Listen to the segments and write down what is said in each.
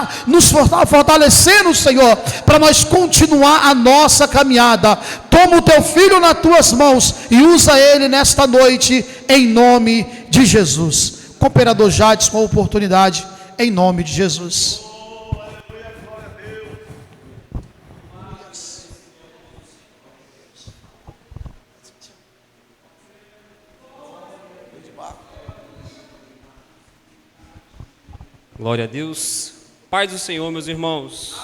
continuar nos fortalecendo, Senhor, para nós continuar a nossa caminhada. Toma o teu filho nas tuas mãos e usa ele nesta noite, em nome de Jesus. Cooperador Jades, com a oportunidade, em nome de Jesus. Glória a Deus. Paz do Senhor, meus irmãos.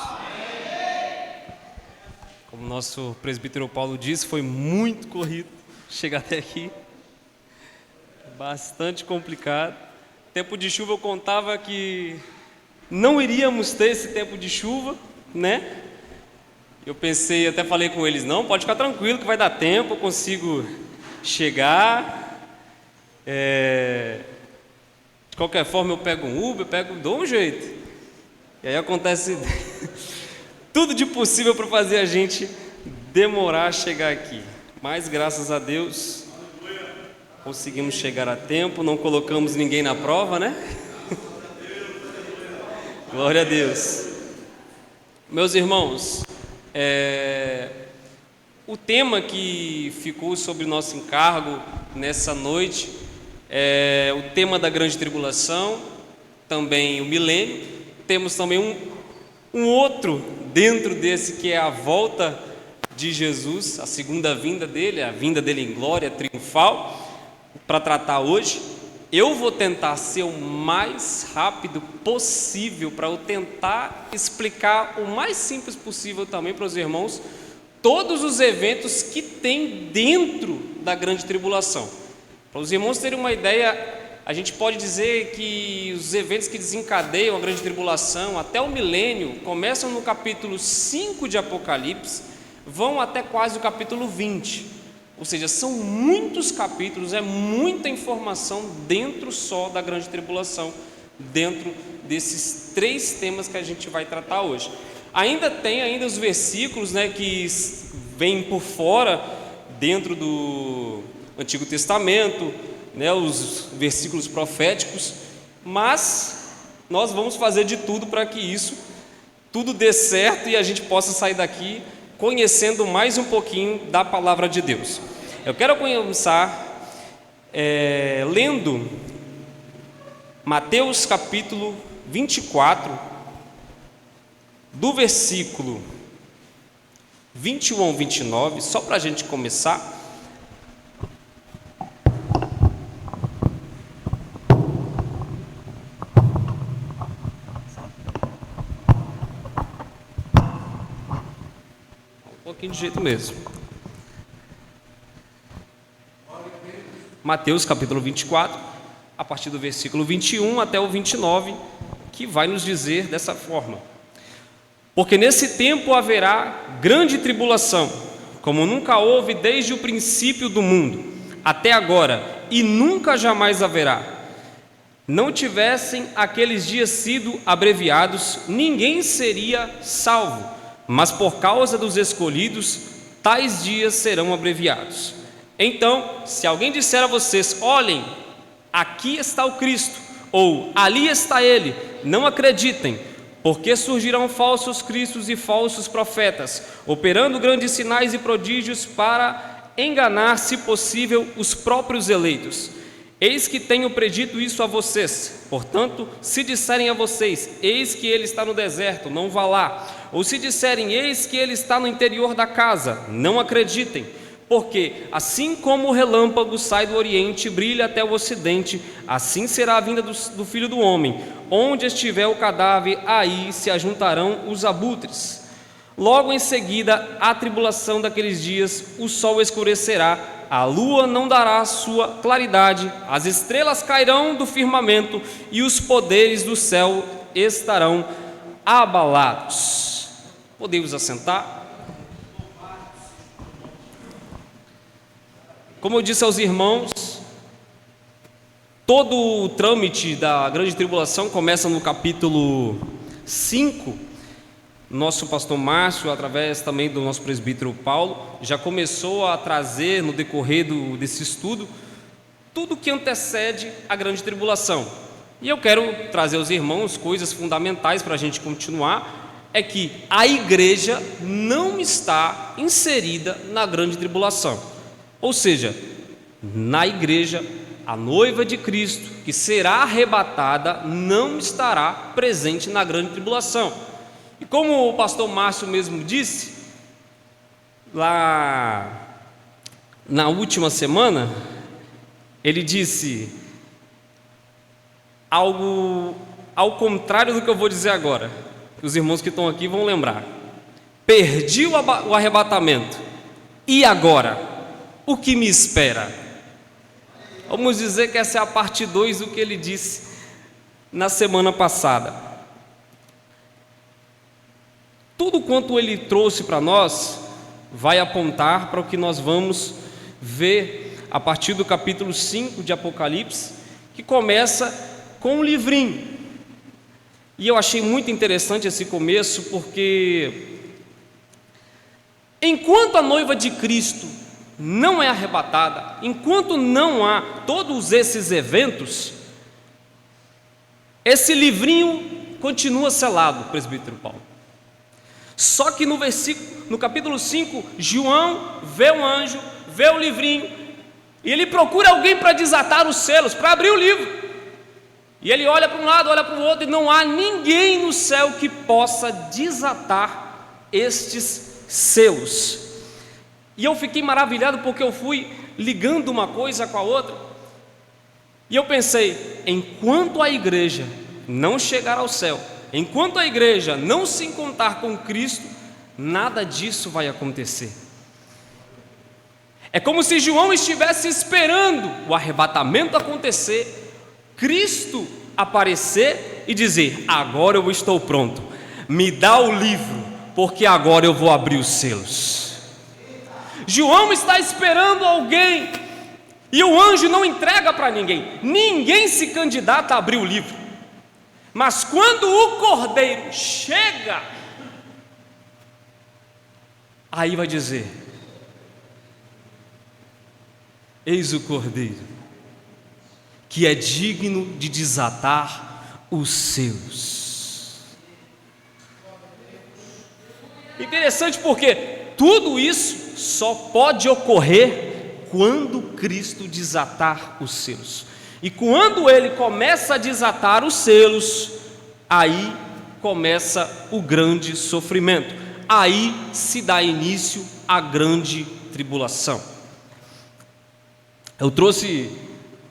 Como nosso presbítero Paulo disse, foi muito corrido chegar até aqui. Bastante complicado. Tempo de chuva, eu contava que não iríamos ter esse tempo de chuva, né? Eu pensei, até falei com eles, não, pode ficar tranquilo que vai dar tempo, eu consigo chegar. De qualquer forma eu pego um Uber, dou um jeito. E aí acontece tudo de possível para fazer a gente demorar a chegar aqui. Mas graças a Deus conseguimos chegar a tempo, não colocamos ninguém na prova, né? Glória a Deus. Meus irmãos, o tema que ficou sobre nosso encargo nessa noite é o tema da grande tribulação, também o milênio. Temos também um outro dentro desse, que é a volta de Jesus, a segunda vinda dele, a vinda dele em glória triunfal, para tratar hoje. Eu vou tentar ser o mais rápido possível, para eu tentar explicar o mais simples possível também para os irmãos todos os eventos que tem dentro da grande tribulação. Para os irmãos terem uma ideia, a gente pode dizer que os eventos que desencadeiam a grande tribulação até o milênio começam no capítulo 5 de Apocalipse, vão até quase o capítulo 20. Ou seja, são muitos capítulos, é muita informação dentro só da grande tribulação, dentro desses 3 temas que a gente vai tratar hoje. Ainda tem os versículos, né, que vêm por fora, dentro do Antigo Testamento, né, os versículos proféticos, mas nós vamos fazer de tudo para que isso tudo dê certo e a gente possa sair daqui conhecendo mais um pouquinho da palavra de Deus. Eu quero começar lendo Mateus capítulo 24, do versículo 21 ao 29, só para a gente começar. Um pouquinho de jeito mesmo. Mateus capítulo 24, a partir do versículo 21 até o 29, que vai nos dizer dessa forma: porque nesse tempo haverá grande tribulação, como nunca houve desde o princípio do mundo até agora, e nunca jamais haverá. Não tivessem aqueles dias sido abreviados, ninguém seria salvo, mas por causa dos escolhidos, tais dias serão abreviados. Então, se alguém disser a vocês: olhem, aqui está o Cristo, ou ali está ele, não acreditem, porque surgirão falsos cristos e falsos profetas, operando grandes sinais e prodígios para enganar, se possível, os próprios eleitos. Eis que tenho predito isso a vocês. Portanto, se disserem a vocês: eis que ele está no deserto, não vá lá. Ou se disserem: eis que ele está no interior da casa, não acreditem. Porque assim como o relâmpago sai do oriente e brilha até o ocidente, assim será a vinda do Filho do Homem. Onde estiver o cadáver, aí se ajuntarão os abutres. Logo em seguida, a tribulação daqueles dias, o sol escurecerá, a lua não dará sua claridade, as estrelas cairão do firmamento e os poderes do céu estarão abalados. Podemos assentar? Como eu disse aos irmãos, todo o trâmite da grande tribulação começa no capítulo 5. Nosso pastor Márcio, através também do nosso presbítero Paulo, já começou a trazer no decorrer desse estudo tudo que antecede a grande tribulação. E eu quero trazer aos irmãos coisas fundamentais para a gente continuar, é que a igreja não está inserida na grande tribulação. Ou seja, na igreja, a noiva de Cristo, que será arrebatada, não estará presente na grande tribulação. E como o pastor Márcio mesmo disse, lá na última semana, ele disse algo ao contrário do que eu vou dizer agora, que os irmãos que estão aqui vão lembrar. Perdi o arrebatamento, e agora? O que me espera? Vamos dizer que essa é a parte 2 do que ele disse na semana passada. Tudo quanto ele trouxe para nós vai apontar para o que nós vamos ver a partir do capítulo 5 de Apocalipse, que começa com um livrinho. E eu achei muito interessante esse começo, porque enquanto a noiva de Cristo não é arrebatada, enquanto não há todos esses eventos, esse livrinho continua selado, presbítero Paulo. Só que no capítulo 5, João vê um anjo, vê o livrinho, e ele procura alguém para desatar os selos, para abrir o livro. E ele olha para um lado, olha para o outro, e não há ninguém no céu que possa desatar estes selos. E eu fiquei maravilhado, porque eu fui ligando uma coisa com a outra, e eu pensei, enquanto a igreja não chegar ao céu, enquanto a igreja não se encontrar com Cristo, nada disso vai acontecer. É como se João estivesse esperando o arrebatamento acontecer, Cristo aparecer e dizer: agora eu estou pronto, me dá o livro, porque agora eu vou abrir os selos. João está esperando alguém, e o anjo não entrega para ninguém, ninguém se candidata a abrir o livro. Mas quando o cordeiro chega, aí vai dizer: eis o cordeiro, que é digno de desatar os selos. Interessante, porque tudo isso só pode ocorrer quando Cristo desatar os selos. E quando ele começa a desatar os selos, aí começa o grande sofrimento, aí se dá início à grande tribulação. Eu trouxe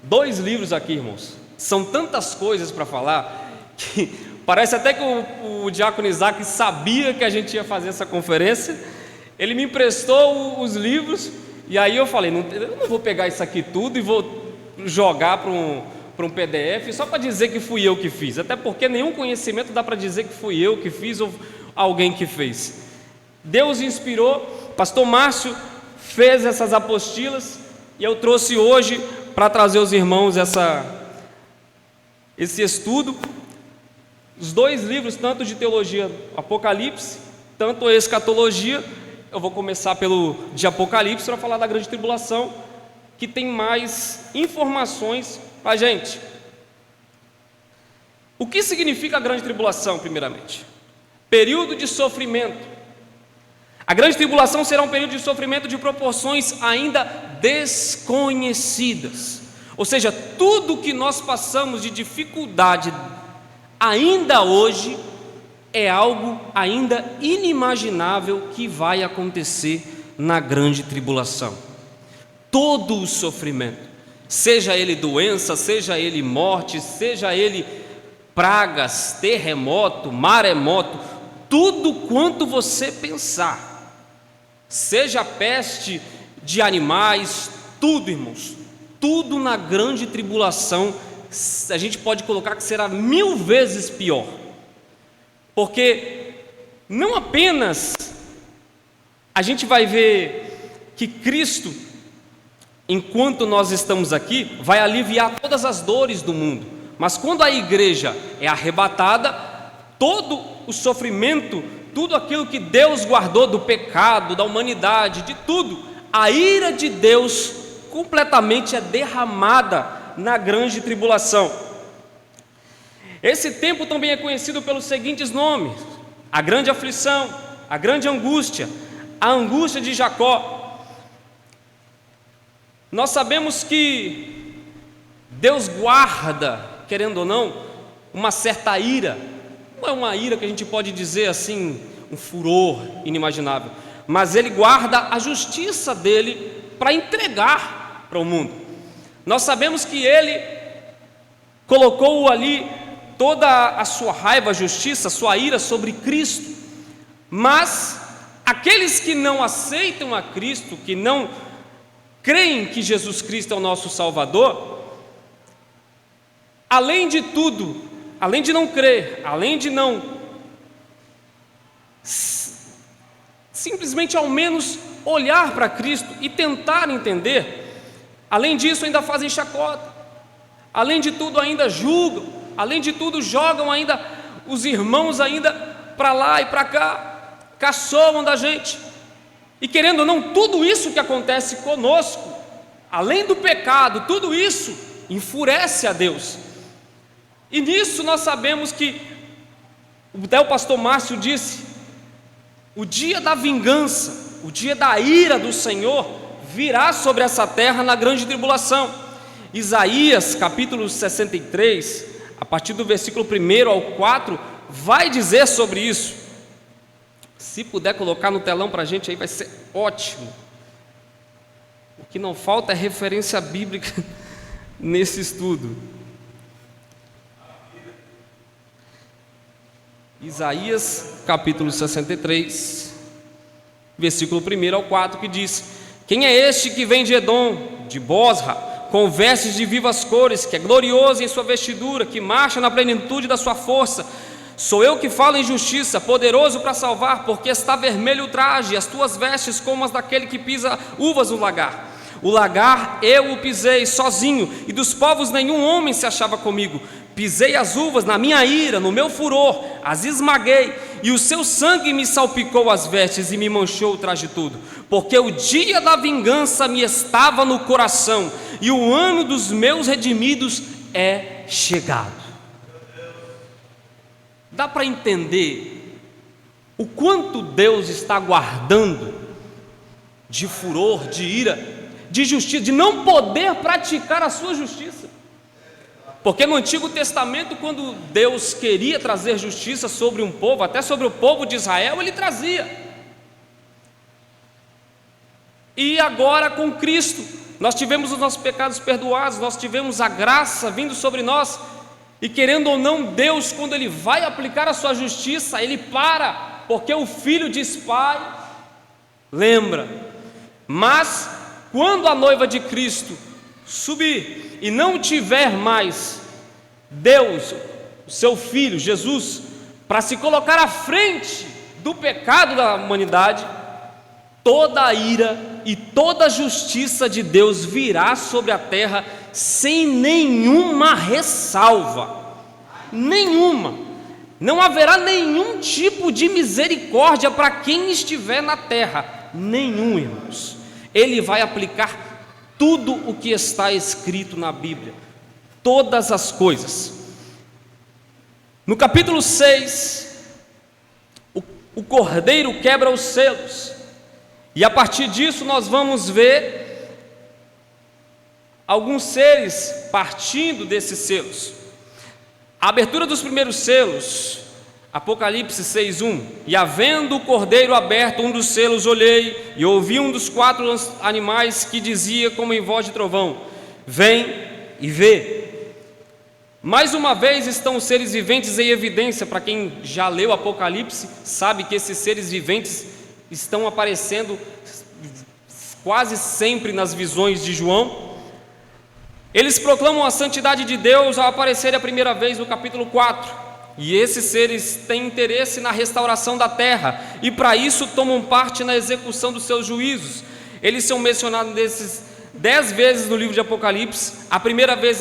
2 livros aqui, irmãos. São tantas coisas para falar que parece até que o diácono Isaac sabia que a gente ia fazer essa conferência. Ele me emprestou os livros, e aí eu falei, eu não vou pegar isso aqui tudo e vou jogar para um PDF só para dizer que fui eu que fiz, até porque nenhum conhecimento dá para dizer que fui eu que fiz ou alguém que fez. Deus inspirou, pastor Márcio fez essas apostilas, e eu trouxe hoje para trazer aos irmãos esse estudo, os 2 livros, tanto de teologia Apocalipse, tanto a escatologia. Eu vou começar pelo de Apocalipse para falar da grande tribulação, que tem mais informações para a gente. O que significa a grande tribulação, primeiramente? Período de sofrimento. A grande tribulação será um período de sofrimento de proporções ainda desconhecidas. Ou seja, tudo que nós passamos de dificuldade ainda hoje é algo ainda inimaginável que vai acontecer na grande tribulação. Todo o sofrimento, seja ele doença, seja ele morte, seja ele pragas, terremoto, maremoto, tudo quanto você pensar, seja peste de animais, tudo, irmãos, tudo na grande tribulação, a gente pode colocar que será 1000 vezes pior, porque não apenas a gente vai ver que Cristo, enquanto nós estamos aqui, vai aliviar todas as dores do mundo, mas quando a igreja é arrebatada, todo o sofrimento, tudo aquilo que Deus guardou do pecado, da humanidade, de tudo, a ira de Deus completamente é derramada na grande tribulação. Esse tempo também é conhecido pelos seguintes nomes: a grande aflição, a grande angústia, a angústia de Jacó. Nós sabemos que Deus guarda, querendo ou não, uma certa ira. Não é uma ira que a gente pode dizer assim, um furor inimaginável, mas Ele guarda a justiça dEle para entregar para o mundo. Nós sabemos que Ele colocou ali toda a sua raiva, a justiça, a sua ira sobre Cristo, mas aqueles que não aceitam a Cristo, que não creem que Jesus Cristo é o nosso Salvador, além de tudo, além de não crer, além de não simplesmente ao menos olhar para Cristo e tentar entender, além disso ainda fazem chacota, além de tudo ainda julgam, além de tudo jogam ainda os irmãos ainda para lá e para cá, caçoam da gente. E querendo ou não, tudo isso que acontece conosco, além do pecado, tudo isso enfurece a Deus. E nisso nós sabemos que, até o pastor Márcio disse, o dia da vingança, o dia da ira do Senhor virá sobre essa terra na grande tribulação. Isaías capítulo 63, a partir do versículo 1 ao 4, vai dizer sobre isso. Se puder colocar no telão para a gente aí, vai ser ótimo. O que não falta é referência bíblica nesse estudo. Isaías capítulo 63, versículo 1 ao 4, que diz: quem é este que vem de Edom, de Bosra, com vestes de vivas cores, que é glorioso em sua vestidura, que marcha na plenitude da sua força? Sou eu que falo em justiça, poderoso para salvar, porque está vermelho o traje, as tuas vestes como as daquele que pisa uvas no lagar. O lagar eu o pisei sozinho, e dos povos nenhum homem se achava comigo. Pisei as uvas na minha ira, no meu furor, as esmaguei, e o seu sangue me salpicou as vestes e me manchou o traje todo. Porque o dia da vingança me estava no coração, e o ano dos meus redimidos é chegado. Dá para entender o quanto Deus está guardando de furor, de ira, de justiça, de não poder praticar a sua justiça. Porque no Antigo Testamento, quando Deus queria trazer justiça sobre um povo, até sobre o povo de Israel, Ele trazia. E agora com Cristo, nós tivemos os nossos pecados perdoados, nós tivemos a graça vindo sobre nós. E querendo ou não, Deus, quando Ele vai aplicar a sua justiça, Ele para, porque o Filho diz: Pai, lembra. Mas quando a noiva de Cristo subir e não tiver mais Deus, o seu Filho, Jesus, para se colocar à frente do pecado da humanidade, toda a ira e toda a justiça de Deus virá sobre a terra sem nenhuma ressalva, nenhuma. Não haverá nenhum tipo de misericórdia para quem estiver na terra, nenhum, irmãos. Ele vai aplicar tudo o que está escrito na Bíblia, todas as coisas. No capítulo 6, o cordeiro quebra os selos, e a partir disso nós vamos ver alguns seres partindo desses selos. A abertura dos primeiros selos, Apocalipse 6:1: e havendo o cordeiro aberto um dos selos, olhei e ouvi um dos 4 animais que dizia como em voz de trovão: vem e vê. Mais uma vez estão os seres viventes em evidência. Para quem já leu Apocalipse, sabe que esses seres viventes estão aparecendo quase sempre nas visões de João. Eles proclamam a santidade de Deus ao aparecer a primeira vez no capítulo 4. E esses seres têm interesse na restauração da terra, e para isso tomam parte na execução dos seus juízos. Eles são mencionados 10 vezes no livro de Apocalipse, a primeira vez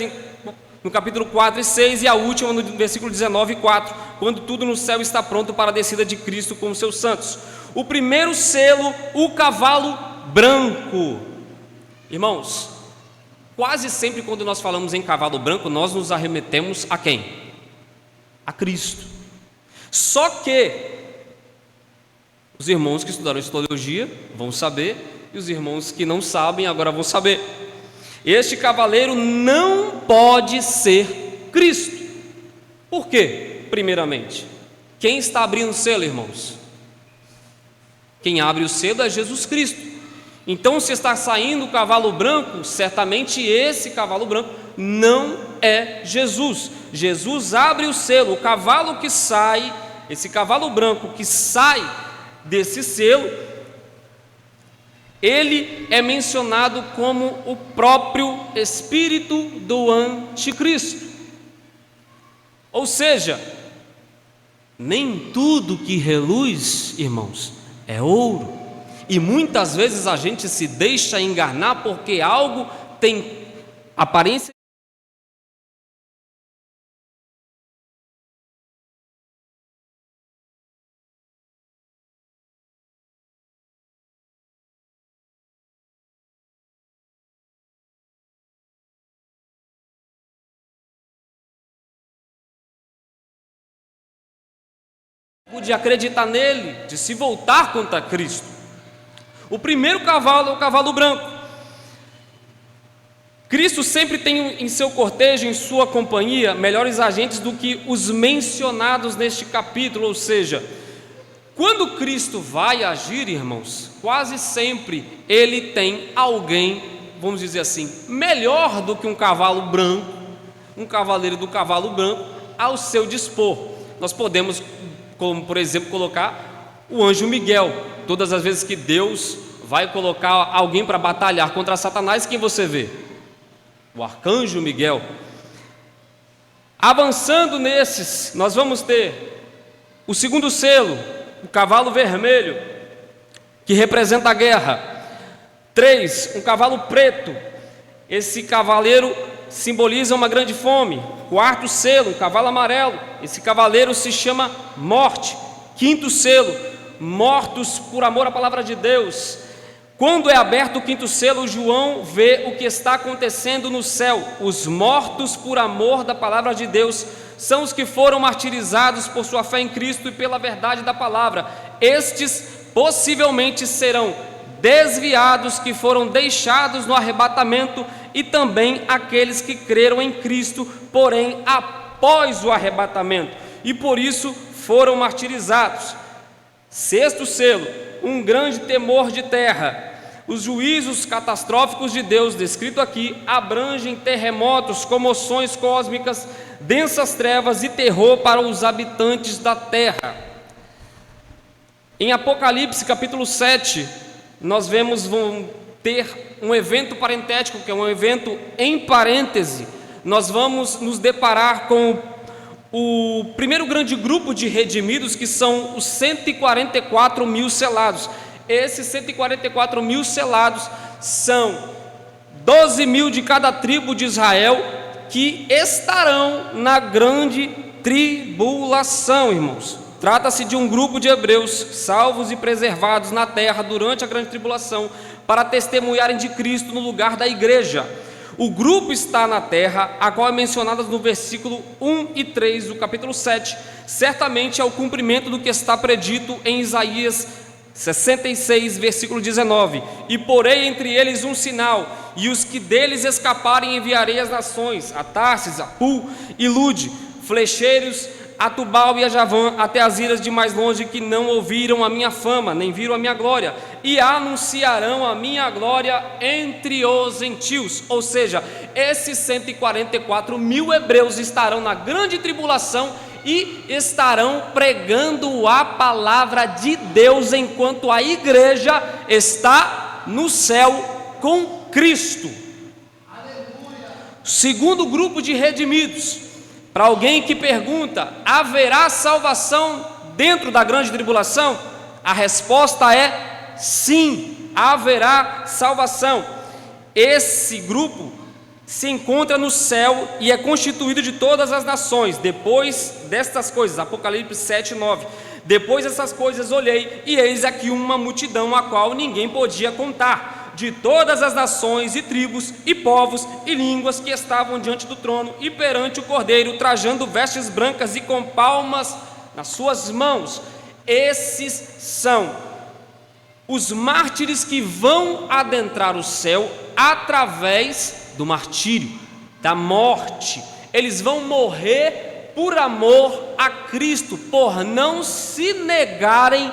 no capítulo 4 e 6, e a última no versículo 19 e 4, quando tudo no céu está pronto para a descida de Cristo com os seus santos. O primeiro selo, o cavalo branco. Irmãos, quase sempre quando nós falamos em cavalo branco, nós nos arremetemos a quem? a Cristo. Só que os irmãos que estudaram histologia vão saber, e os irmãos que não sabem agora vão saber. Este cavaleiro não pode ser Cristo. Por quê? Primeiramente, quem está abrindo o selo, irmãos? Quem abre o selo é Jesus Cristo. Então, se está saindo o cavalo branco, certamente esse cavalo branco não é Jesus. Jesus abre o selo. O cavalo que sai, esse cavalo branco que sai desse selo, ele é mencionado como o próprio espírito do anticristo. Ou seja, nem tudo que reluz, irmãos, é ouro. E muitas vezes a gente se deixa enganar porque algo tem aparência. De acreditar nele, de se voltar contra Cristo. O primeiro cavalo é o cavalo branco. Cristo sempre tem em seu cortejo, em sua companhia, melhores agentes do que os mencionados neste capítulo. Ou seja, quando Cristo vai agir, irmãos, quase sempre ele tem alguém, vamos dizer assim, melhor do que um cavalo branco, um cavaleiro do cavalo branco, ao seu dispor. Nós podemos, como por exemplo, colocar o anjo Miguel. Todas as vezes que Deus vai colocar alguém para batalhar contra Satanás, quem você vê? O arcanjo Miguel. Avançando nesses, nós vamos ter o segundo selo, o cavalo vermelho, que representa a guerra. 3, um cavalo preto. Esse cavaleiro simboliza uma grande fome. 4 selo, um cavalo amarelo. Esse cavaleiro se chama morte. 5º selo, mortos por amor à palavra de Deus. Quando é aberto o 5º selo, João vê o que está acontecendo no céu. Os mortos por amor da palavra de Deus são os que foram martirizados por sua fé em Cristo e pela verdade da palavra. Estes possivelmente serão desviados, que foram deixados no arrebatamento, e também aqueles que creram em Cristo, porém após o arrebatamento, e por isso foram martirizados. 6º selo, um grande temor de terra. Os juízos catastróficos de Deus, descrito aqui, abrangem terremotos, comoções cósmicas, densas trevas e terror para os habitantes da terra. Em Apocalipse capítulo 7, nós vamos ter um evento parentético, que é um evento em parêntese. Nós vamos nos deparar com o primeiro grande grupo de redimidos, que são os 144 mil selados. Esses 144 mil selados são 12 mil de cada tribo de Israel, que estarão na grande tribulação, irmãos. Trata-se de um grupo de hebreus salvos e preservados na terra durante a grande tribulação, para testemunharem de Cristo no lugar da igreja. O grupo está na terra, a qual é mencionada no versículo 1 e 3 do capítulo 7. Certamente é o cumprimento do que está predito em Isaías 66, versículo 19. E porei entre eles um sinal, e os que deles escaparem enviarei às nações, a Tarsis, a Pul e Lude, flecheiros, a Tubal e a Javã, até as ilhas de mais longe, que não ouviram a minha fama, nem viram a minha glória, e anunciarão a minha glória entre os gentios. Ou seja, esses 144 mil hebreus estarão na grande tribulação e estarão pregando a palavra de Deus, enquanto a igreja está no céu com Cristo. Segundo grupo de redimidos. Para alguém que pergunta, haverá salvação dentro da grande tribulação? A resposta é sim, haverá salvação. Esse grupo se encontra no céu e é constituído de todas as nações. Depois destas coisas, Apocalipse 7, 9. Depois dessas coisas olhei, e eis aqui uma multidão a qual ninguém podia contar, de todas as nações e tribos e povos e línguas que estavam diante do trono e perante o Cordeiro, trajando vestes brancas e com palmas nas suas mãos. Esses são os mártires que vão adentrar o céu através do martírio, da morte. Eles vão morrer por amor a Cristo, por não se negarem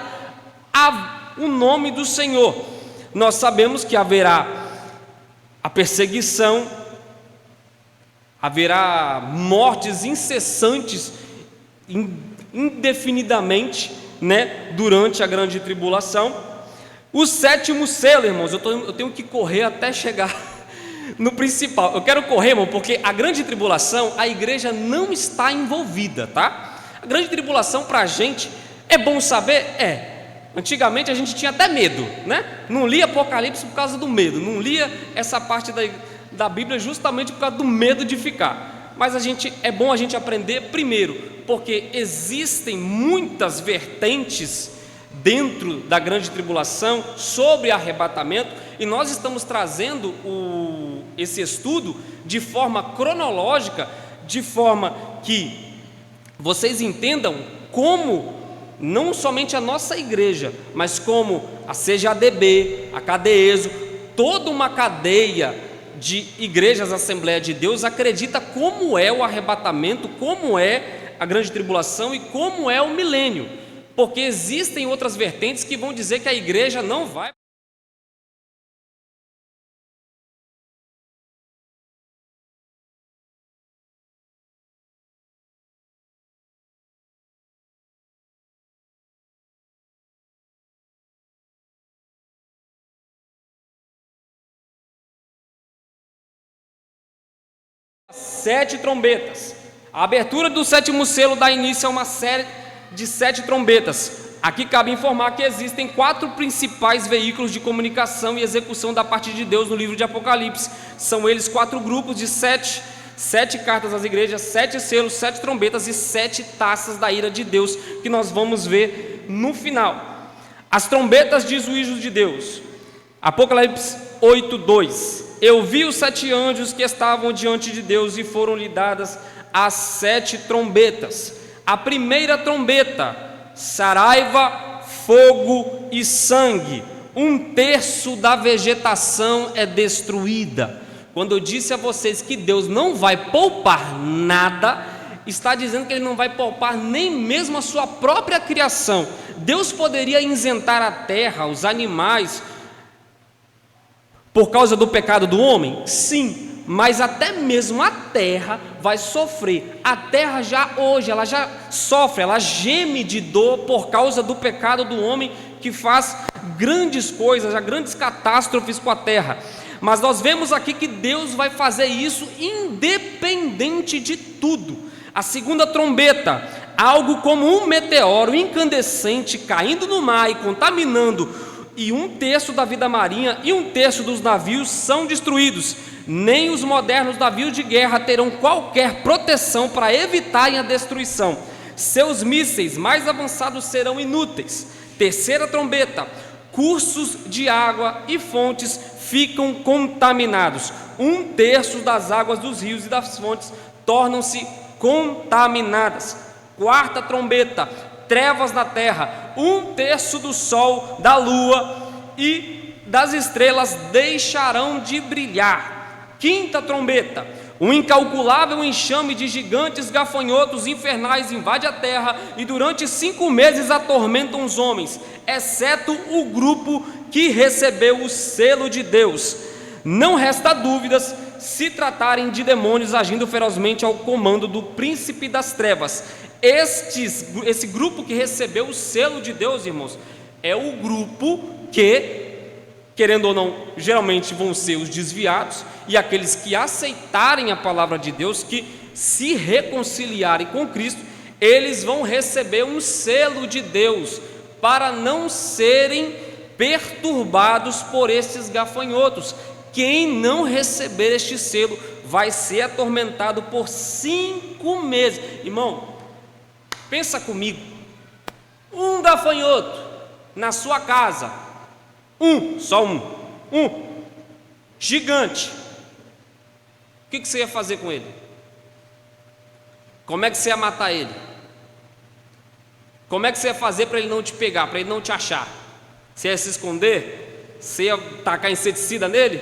o nome do Senhor. Nós sabemos que haverá a perseguição, haverá mortes incessantes, indefinidamente, durante a grande tribulação. O sétimo selo, irmãos, eu tenho que correr até chegar no principal. Eu quero correr, irmão, porque a grande tribulação, a igreja não está envolvida, tá? A grande tribulação para a gente, é bom saber? Antigamente a gente tinha até medo, Não lia Apocalipse por causa do medo, não lia essa parte da Bíblia justamente por causa do medo de ficar. Mas é bom a gente aprender primeiro, porque existem muitas vertentes dentro da grande tribulação sobre arrebatamento, e nós estamos trazendo esse estudo de forma cronológica, de forma que vocês entendam como não somente a nossa igreja, mas como a CGADB, a CADESO, toda uma cadeia de igrejas Assembleia de Deus acredita como é o arrebatamento, como é a grande tribulação e como é o milênio, porque existem outras vertentes que vão dizer que a igreja não vai. Sete trombetas. A abertura do sétimo selo dá início a uma série de 7 trombetas. Aqui cabe informar que existem 4 principais veículos de comunicação e execução da parte de Deus no livro de Apocalipse. São eles 4 grupos de 7 cartas às igrejas, 7 selos, 7 trombetas e 7 taças da ira de Deus, que nós vamos ver no final. As trombetas de juízo de Deus. Apocalipse 8:2. Eu vi os 7 anjos que estavam diante de Deus e foram-lhe dadas as 7 trombetas. A primeira trombeta, saraiva, fogo e sangue. 1/3 da vegetação é destruída. Quando eu disse a vocês que Deus não vai poupar nada, está dizendo que Ele não vai poupar nem mesmo a sua própria criação. Deus poderia isentar a terra, os animais, por causa do pecado do homem? Sim, mas até mesmo a terra vai sofrer. A terra ela já sofre, ela geme de dor por causa do pecado do homem, que faz grandes coisas, grandes catástrofes com a terra. Mas nós vemos aqui que Deus vai fazer isso independente de tudo. A segunda trombeta, algo como um meteoro incandescente caindo no mar e contaminando, e 1/3 da vida marinha e 1/3 dos navios são destruídos. Nem os modernos navios de guerra terão qualquer proteção para evitarem a destruição. Seus mísseis mais avançados serão inúteis. Terceira trombeta, cursos de água e fontes ficam contaminados. 1/3 das águas dos rios e das fontes tornam-se contaminadas. Quarta trombeta, trevas na terra. 1/3 do sol, da lua e das estrelas deixarão de brilhar. Quinta trombeta, um incalculável enxame de gigantes gafanhotos infernais invade a terra e durante 5 meses atormentam os homens, exceto o grupo que recebeu o selo de Deus. Não resta dúvidas se tratarem de demônios agindo ferozmente ao comando do príncipe das trevas. Esse grupo que recebeu o selo de Deus, irmãos, é o grupo que, querendo ou não, geralmente vão ser os desviados e aqueles que aceitarem a palavra de Deus, que se reconciliarem com Cristo, eles vão receber um selo de Deus para não serem perturbados por esses gafanhotos. Quem não receber este selo vai ser atormentado por 5 meses. Irmão, pensa comigo, um gafanhoto na sua casa, só um, gigante, o que você ia fazer com ele? Como é que você ia matar ele? Como é que você ia fazer para ele não te pegar, para ele não te achar? Você ia se esconder? Você ia tacar inseticida nele?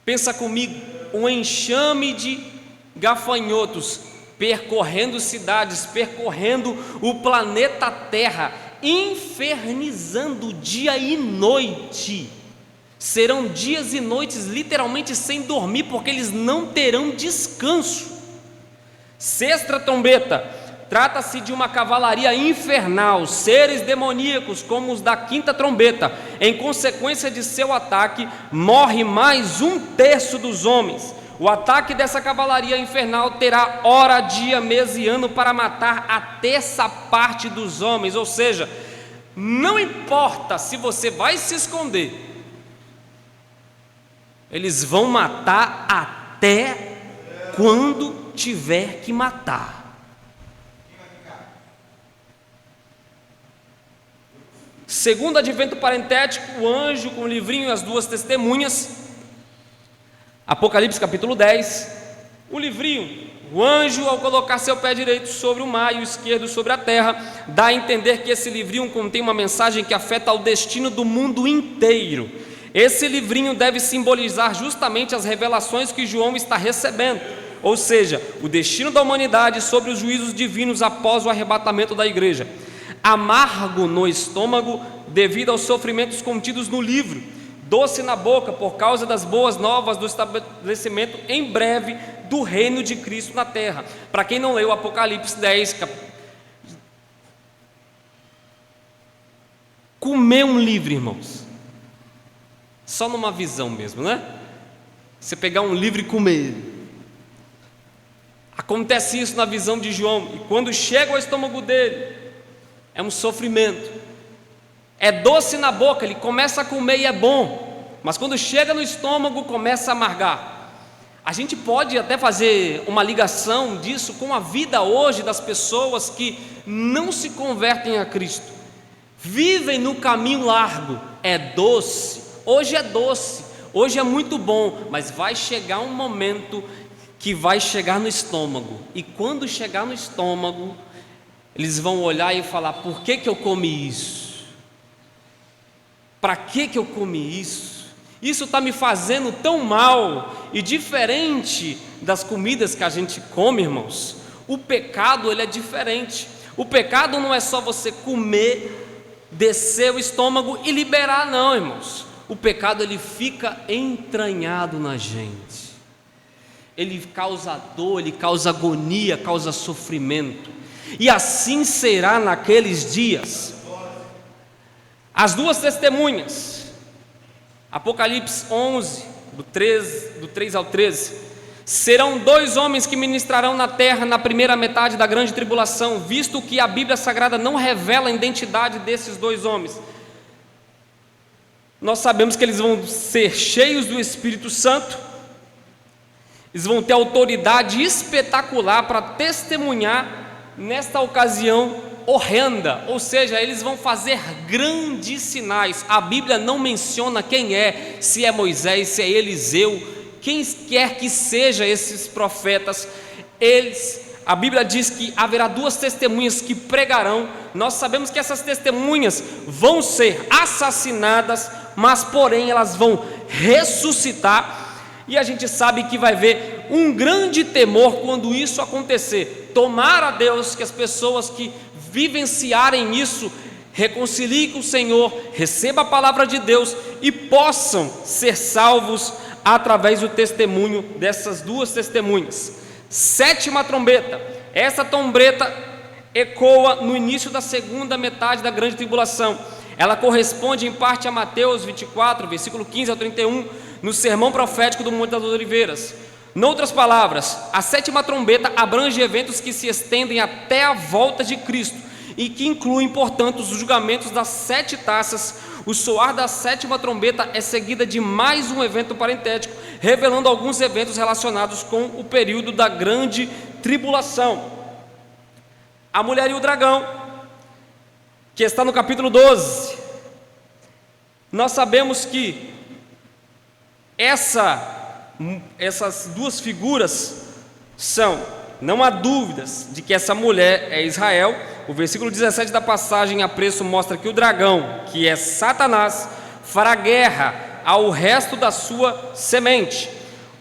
Pensa comigo, um enxame de gafanhotos percorrendo cidades, percorrendo o planeta Terra, infernizando dia e noite. Serão dias e noites literalmente sem dormir, porque eles não terão descanso. Sexta trombeta, trata-se de uma cavalaria infernal, seres demoníacos como os da quinta trombeta. Em consequência de seu ataque, morre mais 1/3 dos homens. O ataque dessa cavalaria infernal terá hora, dia, mês e ano para matar a 1/3 parte dos homens. Ou seja, não importa se você vai se esconder, eles vão matar até quando tiver que matar. Segundo advento parentético, o anjo com o livrinho e as duas testemunhas. Apocalipse capítulo 10. O livrinho, o anjo, ao colocar seu pé direito sobre o mar e o esquerdo sobre a terra, dá a entender que esse livrinho contém uma mensagem que afeta o destino do mundo inteiro. Esse livrinho deve simbolizar justamente as revelações que João está recebendo, ou seja, o destino da humanidade sobre os juízos divinos após o arrebatamento da igreja. Amargo no estômago devido aos sofrimentos contidos no livro, doce na boca por causa das boas novas do estabelecimento em breve do reino de Cristo na terra. Para quem não leu Apocalipse 10, comer um livro, irmãos, só numa visão mesmo, né? Você pegar um livro e comer. Acontece isso na visão de João, e quando chega ao estômago dele, é um sofrimento. É doce na boca, ele começa a comer e é bom, mas quando chega no estômago começa a amargar. A gente pode até fazer uma ligação disso com a vida hoje das pessoas que não se convertem a Cristo, vivem no caminho largo. É doce, hoje é doce, hoje é muito bom, mas vai chegar um momento que vai chegar no estômago, e quando chegar no estômago, eles vão olhar e falar: por que eu comi isso? Para que eu comi isso? Isso está me fazendo tão mal. E diferente das comidas que a gente come, irmãos, o pecado ele é diferente. O pecado não é só você comer, descer o estômago e liberar, não, irmãos. O pecado ele fica entranhado na gente. Ele causa dor, ele causa agonia, causa sofrimento. E assim será naqueles dias. As duas testemunhas, Apocalipse 11, do 3 ao 13, serão 2 homens que ministrarão na terra na primeira metade da grande tribulação, visto que a Bíblia Sagrada não revela a identidade desses 2 homens. Nós sabemos que eles vão ser cheios do Espírito Santo, eles vão ter autoridade espetacular para testemunhar nesta ocasião horrenda, ou seja, eles vão fazer grandes sinais. A Bíblia não menciona quem é, se é Moisés, se é Eliseu, quem quer que seja esses profetas. A Bíblia diz que haverá 2 testemunhas que pregarão. Nós sabemos que essas testemunhas vão ser assassinadas, mas porém elas vão ressuscitar. E a gente sabe que vai haver um grande temor quando isso acontecer. Tomara a Deus que as pessoas que vivenciarem isso reconciliem com o Senhor, recebam a palavra de Deus e possam ser salvos através do testemunho dessas 2 testemunhas. 7ª trombeta. Essa trombeta ecoa no início da segunda metade da grande tribulação. Ela corresponde em parte a Mateus 24, versículo 15 ao 31, no sermão profético do Monte das Oliveiras. Noutras palavras, a 7ª trombeta abrange eventos que se estendem até a volta de Cristo e que incluem, portanto, os julgamentos das 7 taças. O soar da 7ª trombeta é seguida de mais um evento parentético, revelando alguns eventos relacionados com o período da grande tribulação. A mulher e o dragão, que está no capítulo 12. Nós sabemos que Essas duas figuras são, não há dúvidas de que essa mulher é Israel. O versículo 17 da passagem a preço mostra que o dragão, que é Satanás, fará guerra ao resto da sua semente.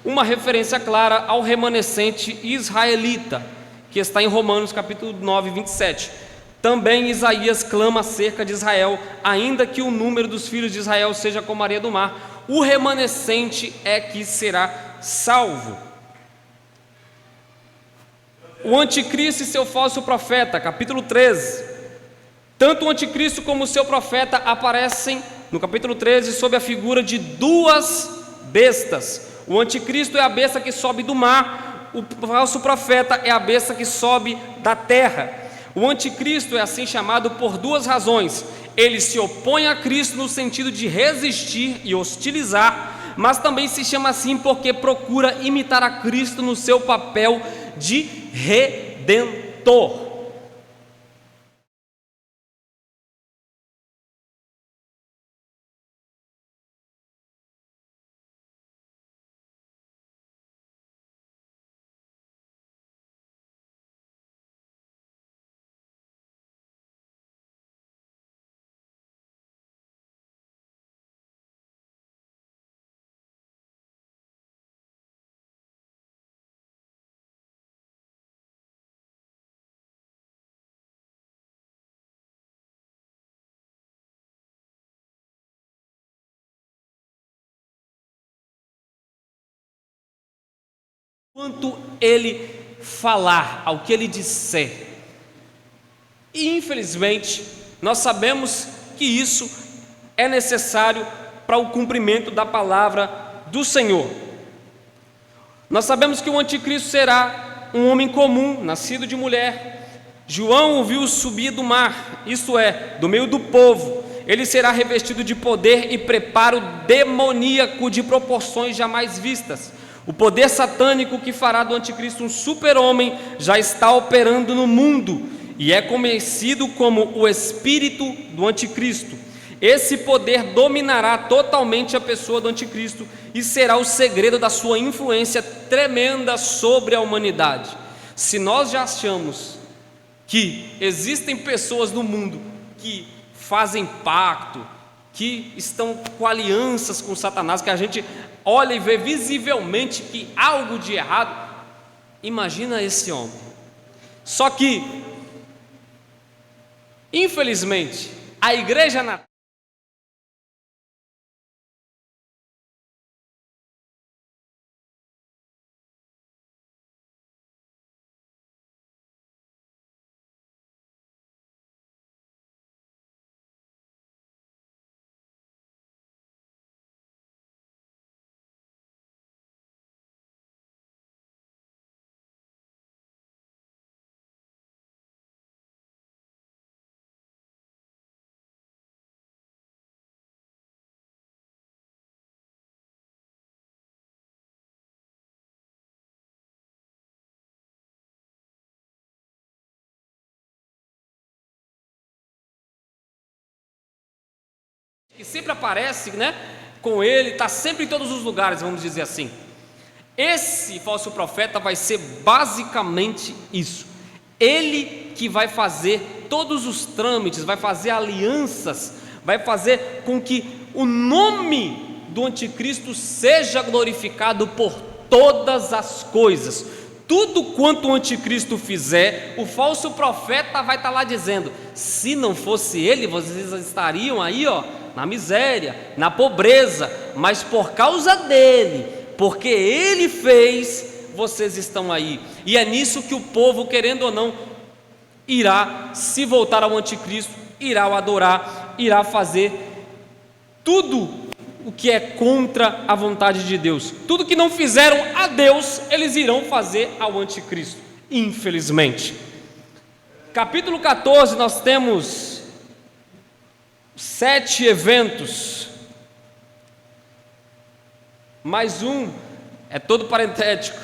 Uma referência clara ao remanescente israelita, que está em Romanos capítulo 9, 27. Também Isaías clama acerca de Israel, ainda que o número dos filhos de Israel seja como a areia do mar, o remanescente é que será salvo. O anticristo e seu falso profeta, capítulo 13. Tanto o anticristo como o seu profeta aparecem no capítulo 13 sob a figura de duas bestas. O anticristo é a besta que sobe do mar, o falso profeta é a besta que sobe da terra. O anticristo é assim chamado por duas razões. Ele se opõe a Cristo no sentido de resistir e hostilizar, mas também se chama assim porque procura imitar a Cristo no seu papel de redentor. Quanto ele falar, ao que ele disser. E infelizmente, nós sabemos que isso é necessário para o cumprimento da palavra do Senhor. Nós sabemos que o anticristo será um homem comum, nascido de mulher. João o viu subir do mar, isto é, do meio do povo. Ele será revestido de poder e preparo demoníaco de proporções jamais vistas. O poder satânico que fará do anticristo um super-homem já está operando no mundo e é conhecido como o espírito do anticristo. Esse poder dominará totalmente a pessoa do anticristo e será o segredo da sua influência tremenda sobre a humanidade. Se nós já achamos que existem pessoas no mundo que fazem pacto, que estão com alianças com Satanás, que a gente olha e vê visivelmente que há algo de errado, imagina esse homem. Só que, infelizmente, a igreja na que sempre aparece, com ele, está sempre em todos os lugares, vamos dizer assim. Esse falso profeta vai ser basicamente isso. Ele que vai fazer todos os trâmites, vai fazer alianças, vai fazer com que o nome do anticristo seja glorificado por todas as coisas. Tudo quanto o anticristo fizer, o falso profeta vai estar lá dizendo: se não fosse ele, vocês estariam aí, na miséria, na pobreza, mas por causa dele, porque ele fez, vocês estão aí. E é nisso que o povo, querendo ou não, irá se voltar ao anticristo, irá o adorar, irá fazer tudo o que é contra a vontade de Deus. Tudo que não fizeram a Deus, eles irão fazer ao anticristo, infelizmente. Capítulo 14, nós temos 7 eventos. Mais um é todo parentético.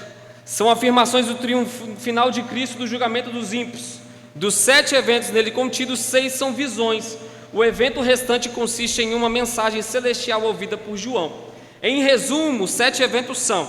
São afirmações do triunfo final de Cristo, do julgamento dos ímpios. Dos 7 eventos nele contidos, 6 são visões. O evento restante consiste em uma mensagem celestial ouvida por João. Em resumo, os 7 eventos são: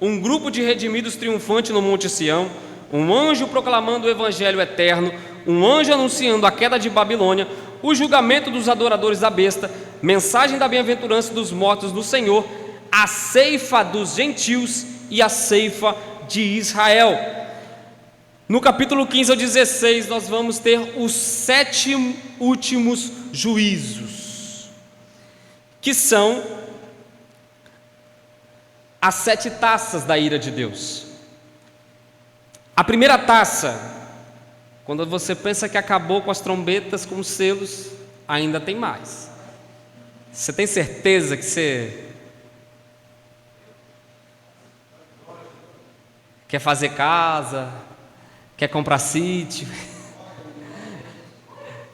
um grupo de redimidos triunfante no Monte Sião, um anjo proclamando o evangelho eterno, um anjo anunciando a queda de Babilônia, o julgamento dos adoradores da besta, mensagem da bem-aventurança dos mortos do Senhor, a ceifa dos gentios e a ceifa de Israel. No capítulo 15 ao 16 nós vamos ter os 7 últimos juízos, que são as 7 taças da ira de Deus. A primeira taça, quando você pensa que acabou com as trombetas, com os selos, ainda tem mais. Você tem certeza que você quer fazer casa, quer comprar sítio,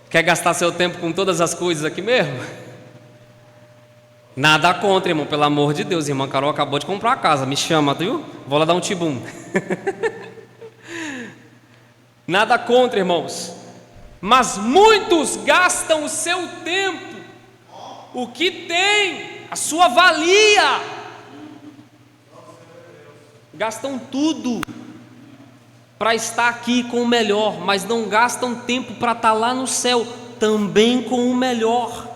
quer gastar seu tempo com todas as coisas aqui mesmo? Nada contra, irmão, pelo amor de Deus. Irmã Carol acabou de comprar a casa, me chama, viu? Vou lá dar um tibum. Nada contra, irmãos, mas muitos gastam o seu tempo, o que tem, a sua valia, gastam tudo para estar aqui com o melhor, mas não gastam tempo para estar lá no céu também com o melhor,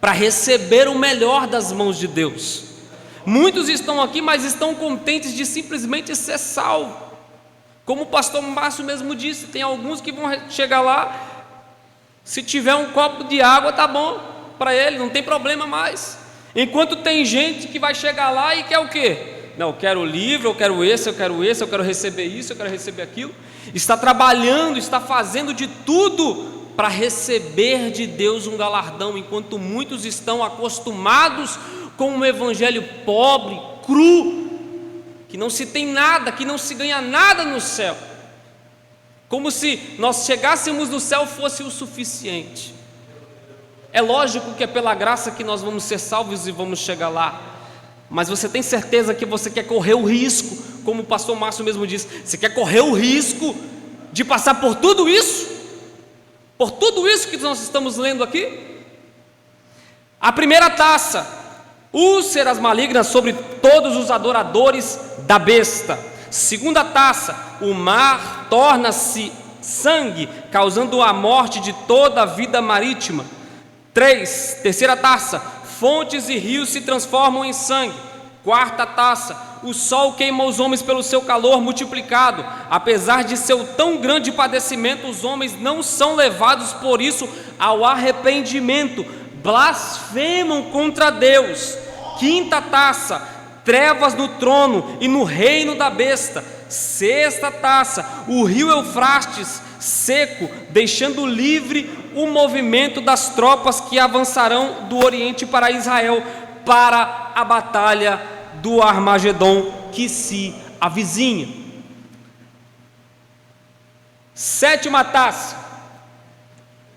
para receber o melhor das mãos de Deus. Muitos estão aqui, mas estão contentes de simplesmente ser salvo. Como o pastor Márcio mesmo disse, tem alguns que vão chegar lá, se tiver um copo de água tá bom para ele, não tem problema mais. Enquanto tem gente que vai chegar lá e quer o quê? Não, eu quero o livro, eu quero esse, eu quero esse, eu quero receber isso, eu quero receber aquilo. Está trabalhando, está fazendo de tudo para receber de Deus um galardão, enquanto muitos estão acostumados com um evangelho pobre, cru, que não se tem nada, que não se ganha nada no céu, como se nós chegássemos no céu fosse o suficiente. É lógico que é pela graça que nós vamos ser salvos e vamos chegar lá, mas você tem certeza que você quer correr o risco, como o pastor Márcio mesmo disse, você quer correr o risco de passar por tudo isso? Por tudo isso que nós estamos lendo aqui? A primeira taça, úlceras malignas sobre todos os adoradores da besta. Segunda taça, o mar torna-se sangue, causando a morte de toda a vida marítima. Terceira taça, fontes e rios se transformam em sangue. Quarta taça, o sol queima os homens pelo seu calor multiplicado. Apesar de seu tão grande padecimento, os homens não são levados por isso ao arrependimento, blasfemam contra Deus. Quinta taça, trevas no trono e no reino da besta. Sexta taça, o rio Eufrates seco, deixando livre o movimento das tropas que avançarão do Oriente para Israel, para a batalha do Armagedon que se avizinha. Sétima taça,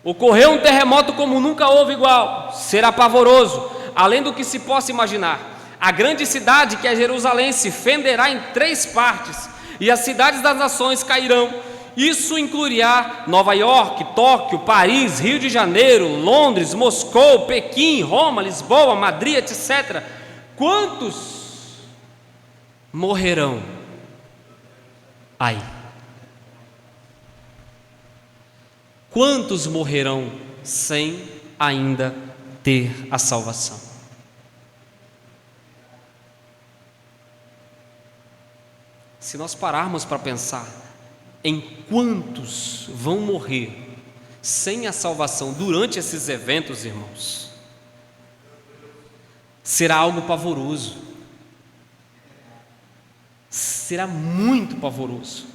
ocorreu um terremoto como nunca houve igual, será pavoroso, além do que se possa imaginar. A grande cidade, que é Jerusalém, se fenderá em 3 partes, e as cidades das nações cairão. Isso incluirá Nova York, Tóquio, Paris, Rio de Janeiro, Londres, Moscou, Pequim, Roma, Lisboa, Madrid, etc. Quantos morrerão? Ai! Quantos morrerão sem ainda ter a salvação? Se nós pararmos para pensar em quantos vão morrer sem a salvação durante esses eventos, irmãos, será algo pavoroso, será muito pavoroso,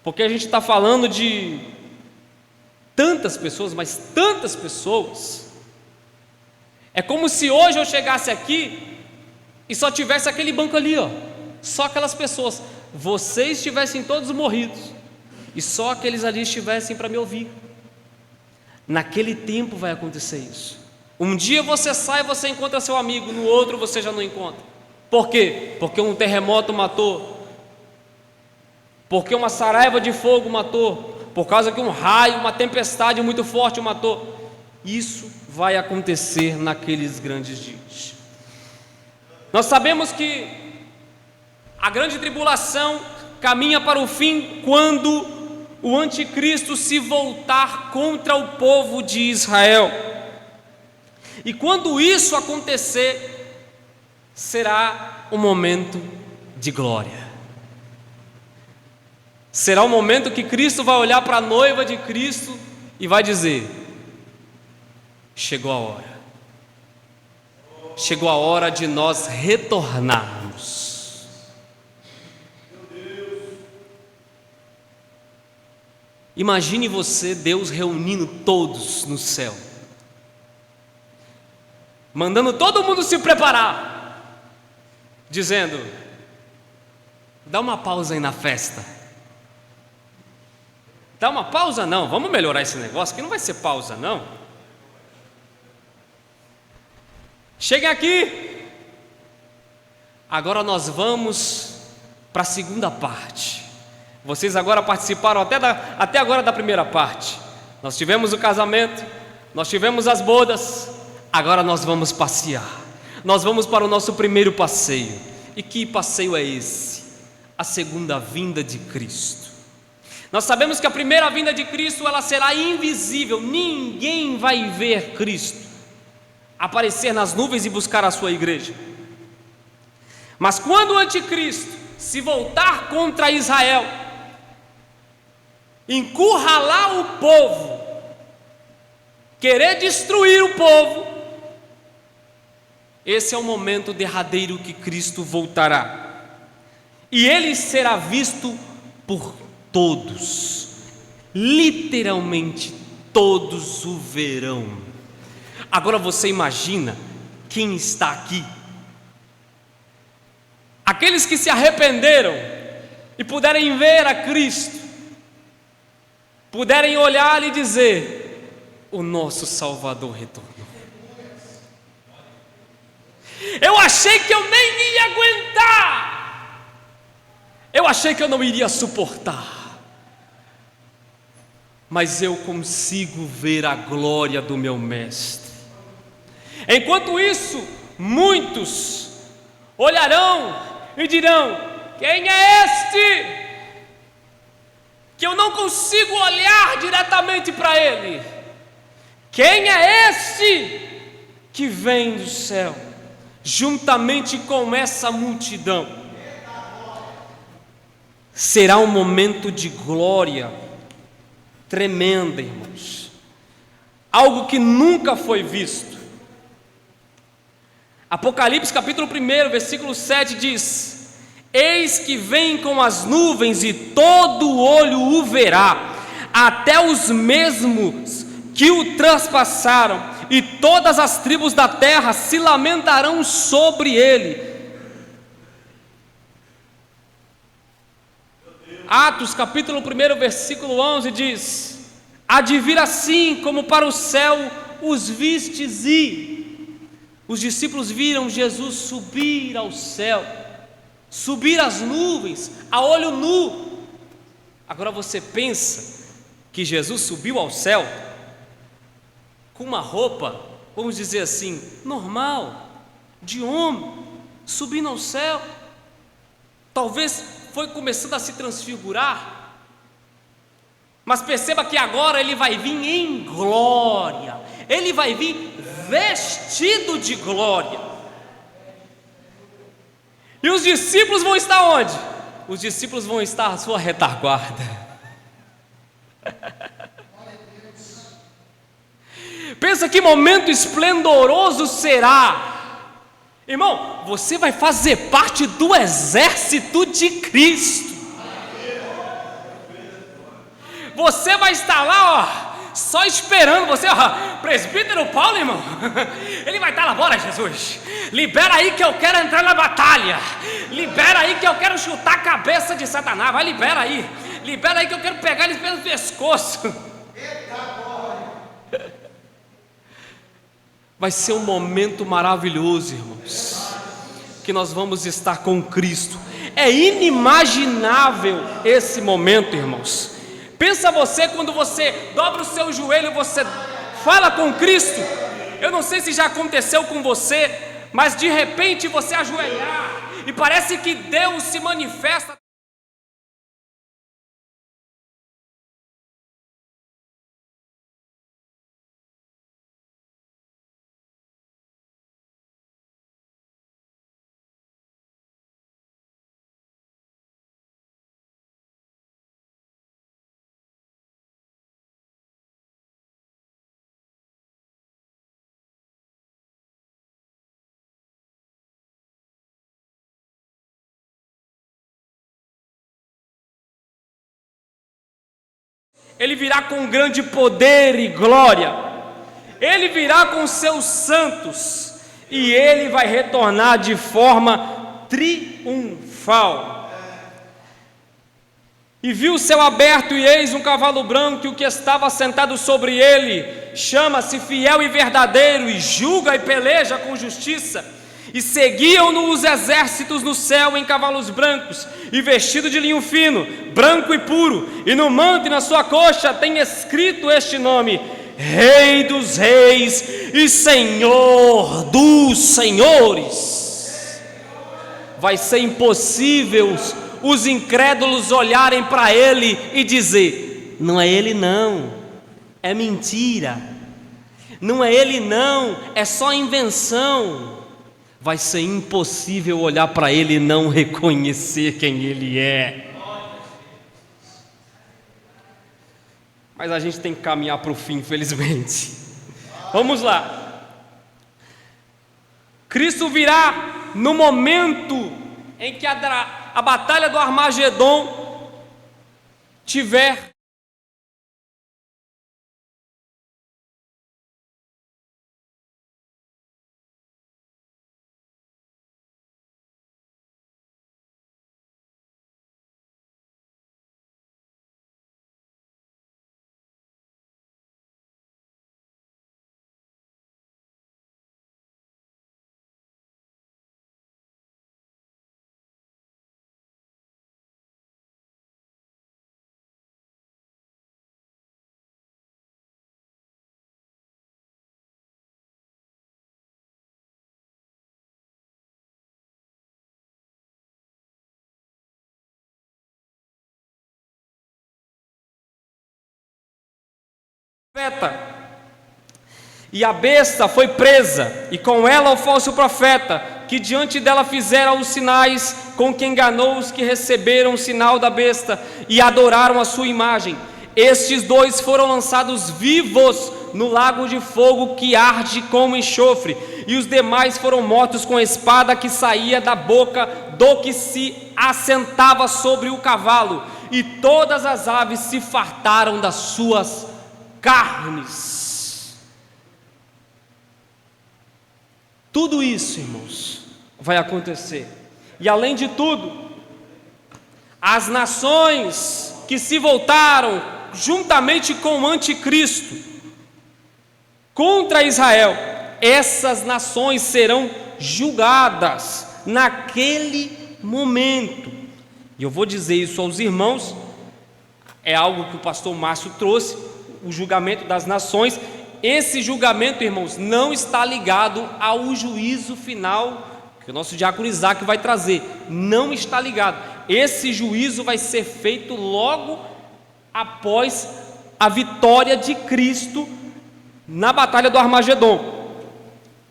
porque a gente está falando de tantas pessoas, mas tantas pessoas. É como se hoje eu chegasse aqui e só tivesse aquele banco ali, ó, só aquelas pessoas, vocês estivessem todos morridos e só aqueles ali estivessem para me ouvir. Naquele tempo vai acontecer isso. Um dia você sai e você encontra seu amigo, no outro você já não encontra. Por quê? Porque um terremoto matou, porque uma saraiva de fogo matou, por causa que um raio, uma tempestade muito forte matou. Isso vai acontecer naqueles grandes dias. Nós sabemos que a grande tribulação caminha para o fim quando o anticristo se voltar contra o povo de Israel. E quando isso acontecer, será um momento de glória. Será o momento que Cristo vai olhar para a noiva de Cristo e vai dizer: chegou a hora. Chegou a hora de nós retornarmos. Imagine você, Deus reunindo todos no céu, mandando todo mundo se preparar, dizendo: dá uma pausa aí na festa. Dá uma pausa não, vamos melhorar esse negócio, que não vai ser pausa não. Cheguem aqui. Agora nós vamos para a segunda parte. Vocês agora participaram até agora da primeira parte. Nós tivemos o casamento, nós tivemos as bodas. Agora nós vamos passear. Nós vamos para o nosso primeiro passeio. E que passeio é esse? A segunda vinda de Cristo. Nós sabemos que a primeira vinda de Cristo, ela será invisível. Ninguém vai ver Cristo aparecer nas nuvens e buscar a sua igreja. Mas quando o anticristo se voltar contra Israel, encurralar o povo, querer destruir o povo, esse é o momento derradeiro que Cristo voltará. E ele será visto por todos, literalmente todos o verão. Agora você imagina quem está aqui. Aqueles que se arrependeram e puderem ver a Cristo, puderem olhar e dizer: o nosso Salvador retornou. Eu achei que eu nem ia aguentar, eu achei que eu não iria suportar, mas eu consigo ver a glória do meu Mestre. Enquanto isso, muitos olharão e dirão: quem é este? Que eu não consigo olhar diretamente para ele. Quem é este que vem do céu, juntamente com essa multidão? Será um momento de glória tremenda, irmãos. Algo que nunca foi visto. Apocalipse capítulo 1, versículo 7 diz: eis que vem com as nuvens e todo olho o verá, até os mesmos que o transpassaram, e todas as tribos da terra se lamentarão sobre ele. Atos capítulo 1, versículo 11 diz: há de vir assim como para o céu os vistes ir. Os discípulos viram Jesus subir ao céu, subir as nuvens, a olho nu. Agora você pensa que Jesus subiu ao céu com uma roupa, vamos dizer assim, normal, de homem, subindo ao céu. Talvez foi começando a se transfigurar, mas perceba que agora ele vai vir em glória, ele vai vir vestido de glória. E os discípulos vão estar onde? Os discípulos vão estar à sua retaguarda. Pensa que momento esplendoroso será. Irmão, você vai fazer parte do exército de Cristo. Você vai estar lá, ó, só esperando você, ó, presbítero Paulo, irmão. Ele vai estar lá: bora, Jesus, libera aí que eu quero entrar na batalha. Libera aí que eu quero chutar a cabeça de Satanás. Vai, libera aí que eu quero pegar eles pelo pescoço. Vai ser um momento maravilhoso, irmãos, que nós vamos estar com Cristo. É inimaginável esse momento, irmãos. Pensa você, quando você dobra o seu joelho, você fala com Cristo. Eu não sei se já aconteceu com você, mas de repente você ajoelhar e parece que Deus se manifesta. Ele virá com grande poder e glória, Ele virá com seus santos, e Ele vai retornar de forma triunfal. E viu o céu aberto, e eis um cavalo branco, e o que estava sentado sobre ele chama-se Fiel e Verdadeiro, e julga e peleja com justiça. E seguiam-no os exércitos no céu em cavalos brancos, e vestido de linho fino, branco e puro, e no manto e na sua coxa tem escrito este nome: Rei dos Reis e Senhor dos Senhores. Vai ser impossível os incrédulos olharem para ele e dizer: não é ele não, é mentira, não é ele não, é só invenção. Vai ser impossível olhar para ele e não reconhecer quem ele é. Mas a gente tem que caminhar para o fim, infelizmente. Vamos lá. Cristo virá no momento em que a batalha do Armagedon tiver e a besta foi presa, e com ela o falso profeta, que diante dela fizera os sinais, com que enganou os que receberam o sinal da besta e adoraram a sua imagem. Estes dois foram lançados vivos no lago de fogo que arde como enxofre, e os demais foram mortos com a espada que saía da boca do que se assentava sobre o cavalo, e todas as aves se fartaram das suas carnes. Tudo isso, irmãos, vai acontecer. E além de tudo, as nações que se voltaram juntamente com o anticristo contra Israel, essas nações serão julgadas naquele momento. E eu vou dizer isso aos irmãos, é algo que o pastor Márcio trouxe, o julgamento das nações. Esse julgamento, irmãos, não está ligado ao juízo final que o nosso diácono Isaac vai trazer, não está ligado. Esse juízo vai ser feito logo após a vitória de Cristo na batalha do Armagedon.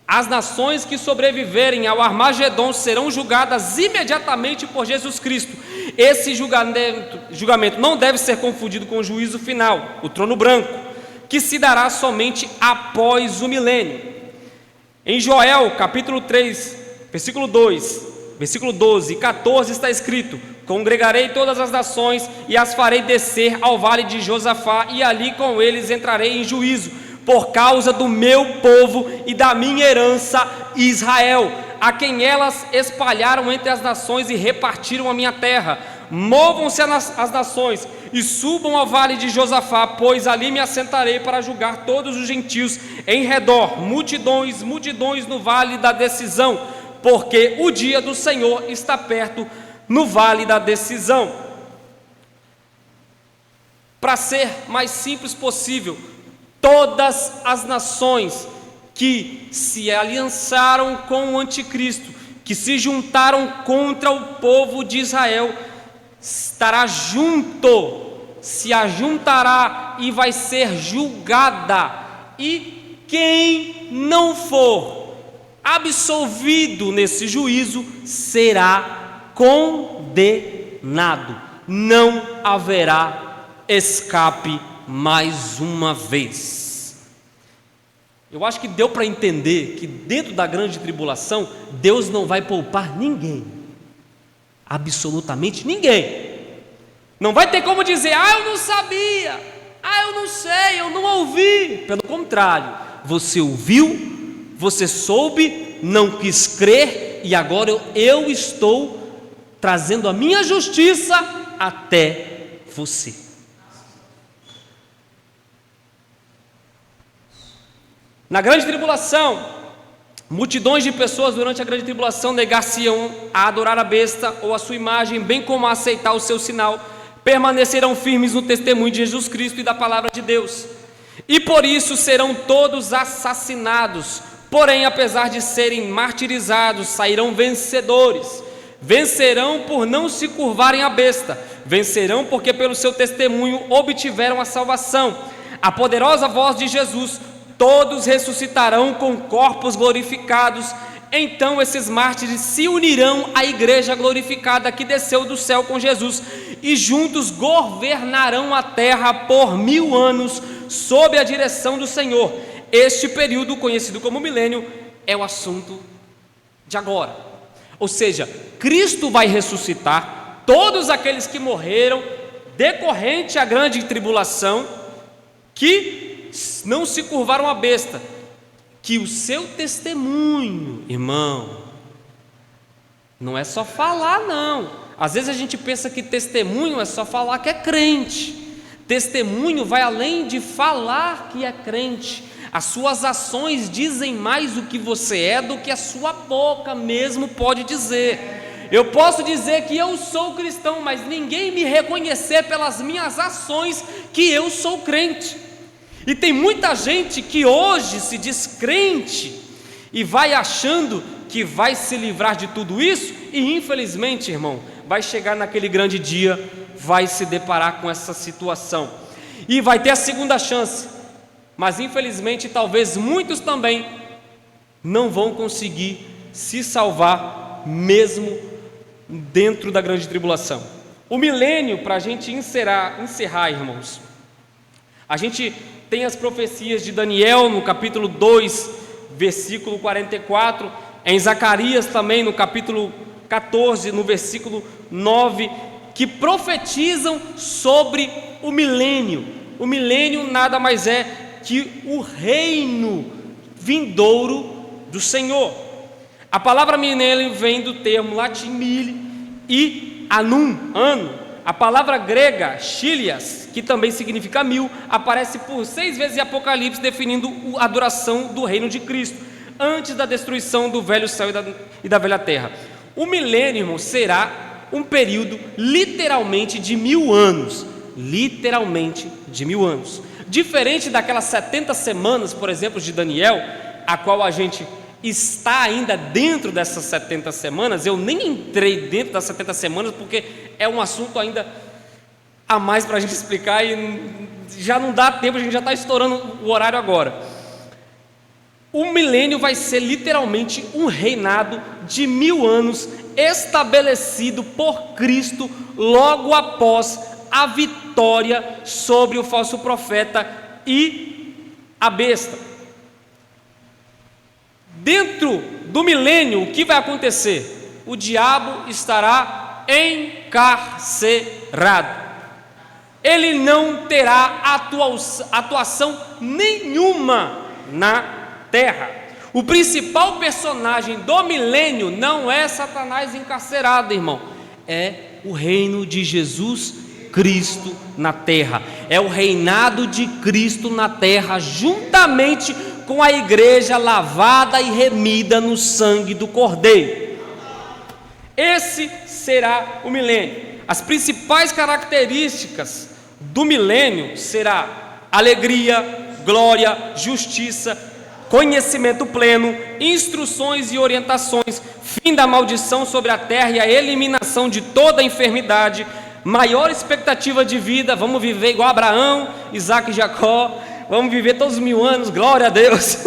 As nações que sobreviverem ao Armagedon serão julgadas imediatamente por Jesus Cristo. Esse julgamento não deve ser confundido com o juízo final, o trono branco, que se dará somente após o milênio. Em Joel, capítulo 3, versículo 2, versículo 12 e 14 está escrito: congregarei todas as nações e as farei descer ao vale de Josafá, e ali com eles entrarei em juízo, por causa do meu povo e da minha herança Israel, a quem elas espalharam entre as nações e repartiram a minha terra. Movam-se as nações e subam ao vale de Josafá, pois ali me assentarei para julgar todos os gentios em redor, multidões, multidões no vale da decisão, porque o dia do Senhor está perto no vale da decisão. Para ser mais simples possível, todas as nações que se aliançaram com o anticristo, que se juntaram contra o povo de Israel, estará junto, se ajuntará e vai ser julgada, e quem não for absolvido nesse juízo será condenado. Não haverá escape mais uma vez. Eu acho que deu para entender que dentro da grande tribulação, Deus não vai poupar ninguém, absolutamente ninguém. Não vai ter como dizer, eu não sabia, eu não sei, eu não ouvi. Pelo contrário, você ouviu, você soube, não quis crer, e agora eu estou trazendo a minha justiça até você. Na grande tribulação, multidões de pessoas durante a grande tribulação negar-se-ão a adorar a besta ou a sua imagem, bem como a aceitar o seu sinal, permanecerão firmes no testemunho de Jesus Cristo e da palavra de Deus, e por isso serão todos assassinados. Porém, apesar de serem martirizados, sairão vencedores. Vencerão por não se curvarem à besta, vencerão porque pelo seu testemunho obtiveram a salvação. A poderosa voz de Jesus, todos ressuscitarão com corpos glorificados. Então esses mártires se unirão à igreja glorificada que desceu do céu com Jesus, e juntos governarão a terra por 1000 anos, sob a direção do Senhor. Este período, conhecido como milênio, é o assunto de agora. Ou seja, Cristo vai ressuscitar todos aqueles que morreram decorrente à grande tribulação, que não se curvaram à besta, que o seu testemunho, irmão, não é só falar não. Às vezes a gente pensa que testemunho é só falar que é crente. Testemunho vai além de falar que é crente. As suas ações dizem mais o que você é do que a sua boca mesmo pode dizer. Eu posso dizer que eu sou cristão, mas ninguém me reconhecer pelas minhas ações que eu sou crente. E tem muita gente que hoje se diz crente e vai achando que vai se livrar de tudo isso, e infelizmente, irmão, vai chegar naquele grande dia, vai se deparar com essa situação e vai ter a segunda chance, mas infelizmente talvez muitos também não vão conseguir se salvar mesmo dentro da grande tribulação. O milênio, para a gente encerrar, irmãos, a gente tem as profecias de Daniel no capítulo 2, versículo 44, em Zacarias também no capítulo 14, no versículo 9, que profetizam sobre o milênio. O milênio nada mais é que o reino vindouro do Senhor. A palavra milênio vem do termo latim mille e anum, ano. A palavra grega chilias, que também significa 1000, aparece por 6 vezes em Apocalipse, definindo a duração do reino de Cristo, antes da destruição do velho céu e da velha terra. O milênio, irmão, será um período literalmente de 1000 anos, literalmente de 1000 anos. Diferente daquelas 70 semanas, por exemplo, de Daniel, a qual a gente está ainda dentro dessas 70 semanas. Eu nem entrei dentro das 70 semanas, porque é um assunto ainda a mais para a gente explicar, e já não dá tempo, a gente já está estourando o horário agora. O milênio vai ser literalmente um reinado de 1000 anos, estabelecido por Cristo logo após a vitória sobre o falso profeta e a besta. Dentro do milênio, o que vai acontecer? O diabo estará encarcerado. Ele não terá atuação nenhuma na terra. O principal personagem do milênio não é Satanás encarcerado, irmão. É o reino de Jesus Cristo na terra. É o reinado de Cristo na terra, juntamente com a igreja lavada e remida no sangue do Cordeiro. Esse será o milênio. As principais características do milênio será alegria, glória, justiça, conhecimento pleno, instruções e orientações, fim da maldição sobre a terra e a eliminação de toda enfermidade, maior expectativa de vida, vamos viver igual Abraão, Isaac e Jacó, vamos viver todos os 1000 anos, glória a Deus.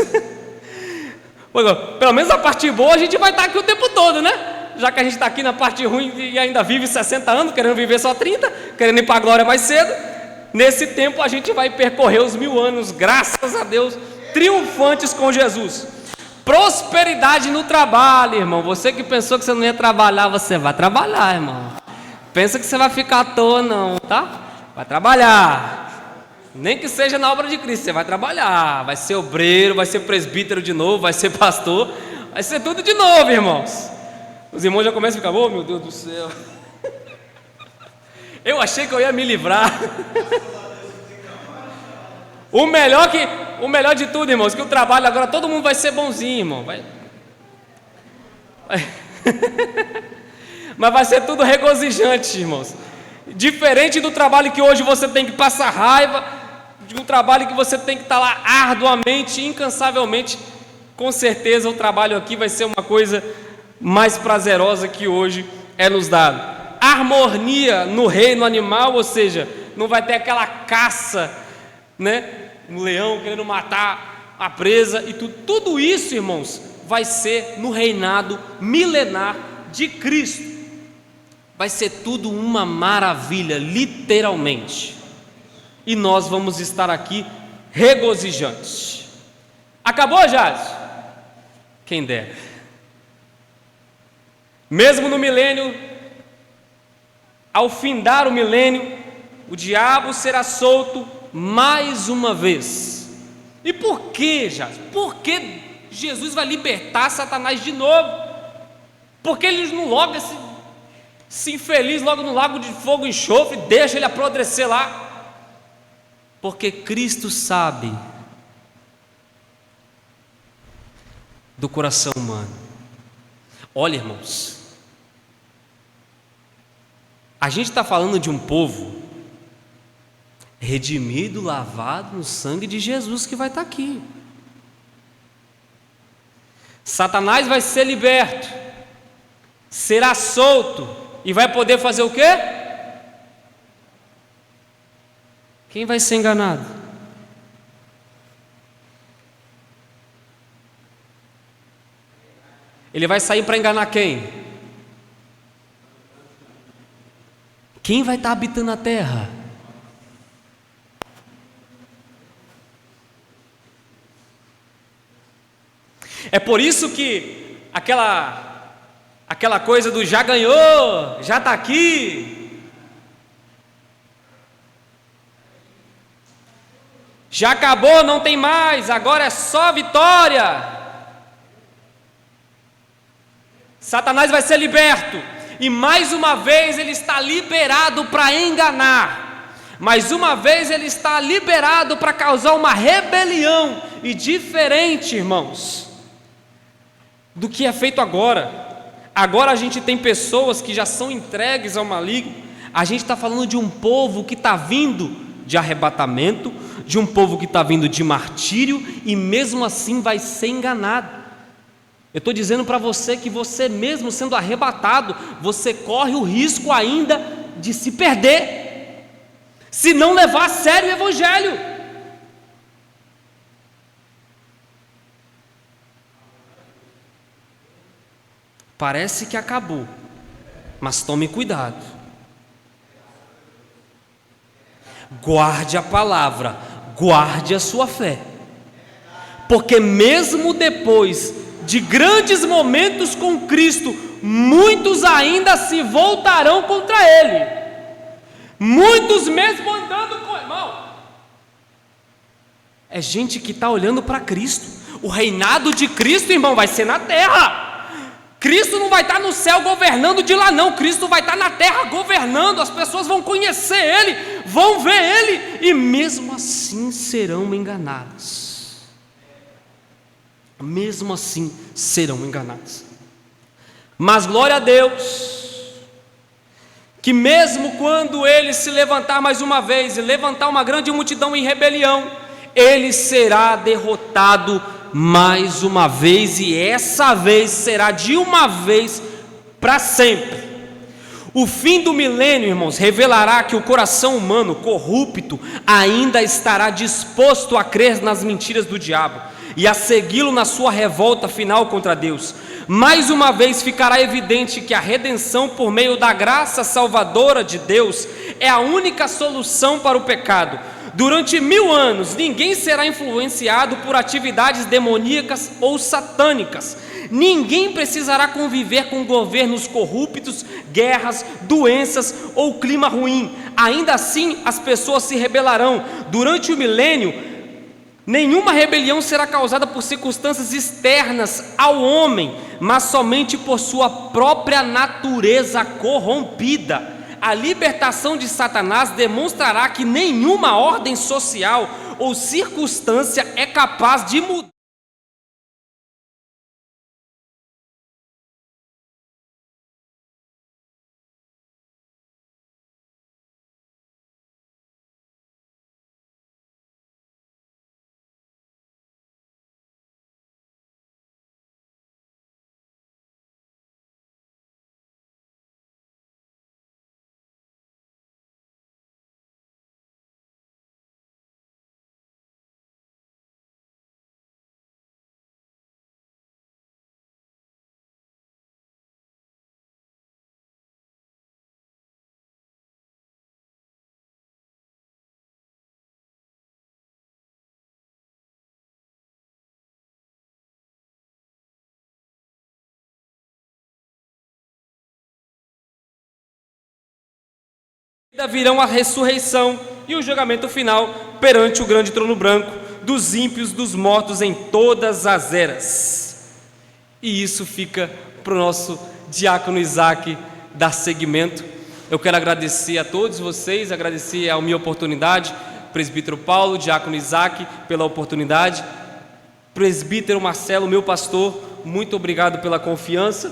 Pelo menos a parte boa a gente vai estar aqui o tempo todo, né? Já que a gente está aqui na parte ruim e ainda vive 60 anos, querendo viver só 30, querendo ir para a glória mais cedo, nesse tempo a gente vai percorrer os 1000 anos, graças a Deus, triunfantes com Jesus. Prosperidade no trabalho, irmão. Você que pensou que você não ia trabalhar, você vai trabalhar, irmão. Pensa que você vai ficar à toa, não, tá? Vai trabalhar. Nem que seja na obra de Cristo, você vai trabalhar. Vai ser obreiro, vai ser presbítero de novo, vai ser pastor, vai ser tudo de novo, irmãos. Os irmãos já começam a ficar, oh meu Deus do céu. Eu achei que eu ia me livrar. O melhor de tudo, irmãos, que o trabalho agora todo mundo vai ser bonzinho, irmão. Mas vai ser tudo regozijante, irmãos. Diferente do trabalho que hoje você tem que passar raiva, de um trabalho que você tem que estar lá arduamente, incansavelmente. Com certeza o trabalho aqui vai ser uma coisa mais prazerosa que hoje é nos dado. Harmonia no reino animal, ou seja, não vai ter aquela caça, né? Um leão querendo matar a presa e tudo isso, irmãos, vai ser no reinado milenar de Cristo. Vai ser tudo uma maravilha, literalmente. E nós vamos estar aqui regozijantes. Acabou, Jade? Quem dera. Mesmo no milênio, ao findar o milênio, o diabo será solto mais uma vez. E por que, Jade? Por que Jesus vai libertar Satanás de novo? Porque ele não logo esse infeliz logo no lago de fogo e enxofre, deixa ele apodrecer lá? Porque Cristo sabe do coração humano. Olha, irmãos, a gente está falando de um povo redimido, lavado no sangue de Jesus que vai estar aqui. Satanás vai ser liberto, será solto e vai poder fazer o quê? Quem vai ser enganado? Ele vai sair para enganar quem? Quem vai estar habitando a terra? É por isso que aquela coisa do já ganhou, já está aqui, já acabou, não tem mais, agora é só vitória. Satanás vai ser liberto, e mais uma vez ele está liberado para enganar, mais uma vez ele está liberado para causar uma rebelião, e diferente, irmãos, do que é feito agora. Agora a gente tem pessoas que já são entregues ao maligno. A gente está falando de um povo que está vindo de arrebatamento, de um povo que está vindo de martírio, e mesmo assim vai ser enganado. Eu estou dizendo para você que você mesmo sendo arrebatado, você corre o risco ainda de se perder, se não levar a sério o Evangelho. Parece que acabou, mas tome cuidado. Guarde a palavra, guarde a sua fé, porque mesmo depois de grandes momentos com Cristo, muitos ainda se voltarão contra Ele, muitos mesmo andando com o irmão. É gente que está olhando para Cristo. O reinado de Cristo, irmão, vai ser na terra. Cristo não vai estar no céu governando de lá não, Cristo vai estar na terra governando, as pessoas vão conhecer Ele, vão ver Ele, e mesmo assim serão enganadas. Mesmo assim serão enganadas. Mas glória a Deus, que mesmo quando Ele se levantar mais uma vez, e levantar uma grande multidão em rebelião, Ele será derrotado mais uma vez, e essa vez será de uma vez para sempre. O fim do milênio, irmãos, revelará que o coração humano corrupto ainda estará disposto a crer nas mentiras do diabo e a segui-lo na sua revolta final contra Deus. Mais uma vez ficará evidente que a redenção por meio da graça salvadora de Deus é a única solução para o pecado. Durante 1000 anos, ninguém será influenciado por atividades demoníacas ou satânicas. Ninguém precisará conviver com governos corruptos, guerras, doenças ou clima ruim. Ainda assim, as pessoas se rebelarão. Durante o milênio, nenhuma rebelião será causada por circunstâncias externas ao homem, mas somente por sua própria natureza corrompida. A libertação de Satanás demonstrará que nenhuma ordem social ou circunstância é capaz de mudar virão a ressurreição e o julgamento final perante o grande trono branco dos ímpios, dos mortos em todas as eras. E isso fica para o nosso diácono Isaac dar seguimento. Eu quero agradecer a todos vocês, agradecer a minha oportunidade, presbítero Paulo, diácono Isaac, pela oportunidade, presbítero Marcelo, meu pastor, muito obrigado pela confiança.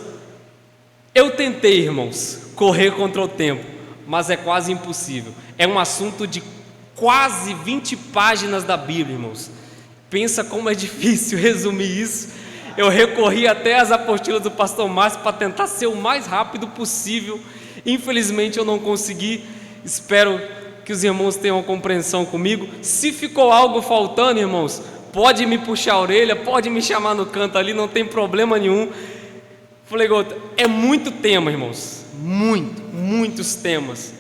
Eu tentei, irmãos, correr contra o tempo, mas é quase impossível. É um assunto de quase 20 páginas da Bíblia, irmãos. Pensa como é difícil resumir isso. Eu recorri até às apostilas do pastor Márcio para tentar ser o mais rápido possível. Infelizmente eu não consegui. Espero que os irmãos tenham compreensão comigo. Se ficou algo faltando, irmãos, pode me puxar a orelha, pode me chamar no canto ali, não tem problema nenhum. Falei, é muito tema, irmãos, muitos temas,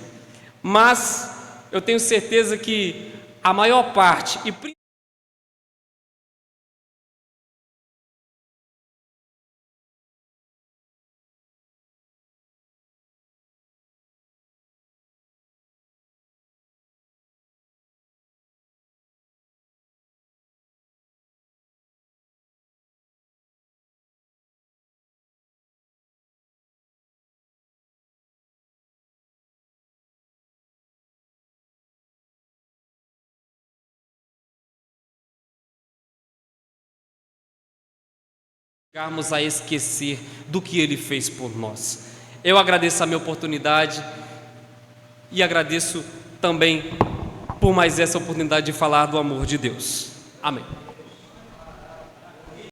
mas eu tenho certeza que a maior parte e chegarmos a esquecer do que Ele fez por nós. Eu agradeço a minha oportunidade e agradeço também por mais essa oportunidade de falar do amor de Deus. Amém.